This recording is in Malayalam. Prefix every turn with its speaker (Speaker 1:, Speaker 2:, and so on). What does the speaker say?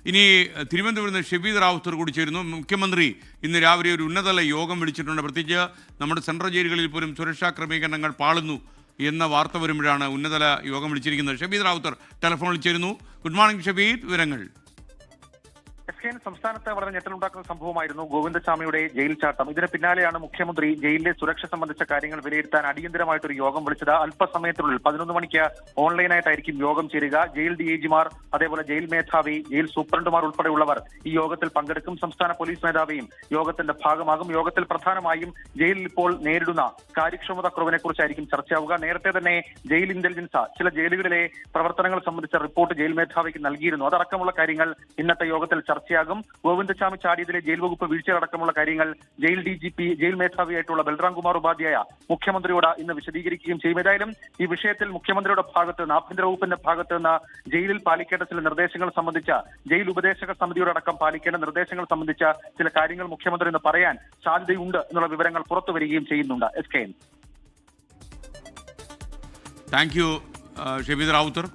Speaker 1: ഇനി തിരുവനന്തപുരത്ത് നിന്ന് ഷബീദ് റാവുത്തർ കൂടി ചേരുന്നു. മുഖ്യമന്ത്രി ഇന്ന് രാവിലെ ഒരു ഉന്നതതല യോഗം വിളിച്ചിട്ടുണ്ട്. പ്രത്യേകിച്ച് നമ്മുടെ സെൻട്രൽ ജയിലുകളിൽ പോലും സുരക്ഷാ ക്രമീകരണങ്ങൾ പാളുന്നു എന്ന വാർത്ത വരുമ്പോഴാണ് ഉന്നതതല യോഗം വിളിച്ചിരിക്കുന്നത്. ഷബീദ് റാവുത്തർ ടെലിഫോണിൽ ചേരുന്നു. ഗുഡ് മോർണിംഗ് ഷബീദ്, വിവരങ്ങൾ.
Speaker 2: സംസ്ഥാനത്ത് വളരെ ഞെട്ടലുണ്ടാക്കുന്ന സംഭവമായിരുന്നു ഗോവിന്ദസ്വാമിയുടെ ജയിൽ ചാട്ടം. ഇതിന് പിന്നാലെയാണ് മുഖ്യമന്ത്രി ജയിലിലെ സുരക്ഷ സംബന്ധിച്ച കാര്യങ്ങൾ വിലയിരുത്താൻ അടിയന്തരമായിട്ടൊരു യോഗം വിളിച്ചത്. അല്പസമയത്തിനുള്ളിൽ 11 മണിക്ക് ഓൺലൈനായിട്ടായിരിക്കും യോഗം ചേരുക. ജയിൽ DIGമാർ, അതേപോലെ ജയിൽ മേധാവി, ജയിൽ സൂപ്രണ്ടുമാർ ഉൾപ്പെടെയുള്ളവർ ഈ യോഗത്തിൽ പങ്കെടുക്കും. സംസ്ഥാന പോലീസ് മേധാവിയും യോഗത്തിന്റെ ഭാഗമാകും. യോഗത്തിൽ പ്രധാനമായും ജയിലിൽ ഇപ്പോൾ നേരിടുന്ന കാര്യക്ഷമത കുറവിനെ കുറിച്ചായിരിക്കും ചർച്ചയാവുക. നേരത്തെ തന്നെ ജയിൽ ഇന്റലിജൻസ് ചില ജയിലുകളിലെ പ്രവർത്തനങ്ങൾ സംബന്ധിച്ച റിപ്പോർട്ട് ജയിൽ മേധാവിക്ക് നൽകിയിരുന്നു. അതടക്കമുള്ള കാര്യങ്ങൾ ഇന്നത്തെ യോഗത്തിൽ ചർച്ചയാകും. ഗോവിന്ദസ്വാമി ചാടിയതിലെ ജയിൽ വകുപ്പ് വീഴ്ചയടക്കമുള്ള കാര്യങ്ങൾ ജയിൽ DGP, ജയിൽ മേധാവിയായിട്ടുള്ള ബൽറാം കുമാർ ഉപാധ്യായ മുഖ്യമന്ത്രിയോട് ഇന്ന് വിശദീകരിക്കുകയും ചെയ്യും. ഏതായാലും ഈ വിഷയത്തിൽ മുഖ്യമന്ത്രിയുടെ ഭാഗത്ത് നിന്ന്, ആഭ്യന്തര വകുപ്പിന്റെ ഭാഗത്ത് നിന്ന് ജയിലിൽ പാലിക്കേണ്ട ചില നിർദ്ദേശങ്ങൾ സംബന്ധിച്ച, ജയിൽ ഉപദേശക സമിതിയോടക്കം പാലിക്കേണ്ട നിർദ്ദേശങ്ങൾ സംബന്ധിച്ച ചില കാര്യങ്ങൾ മുഖ്യമന്ത്രി ഇന്ന് പറയാൻ സാധ്യതയുണ്ട് എന്നുള്ള വിവരങ്ങൾ പുറത്തു വരികയും ചെയ്യുന്നുണ്ട്. SKN.
Speaker 1: Thank you Shabeed Rawther.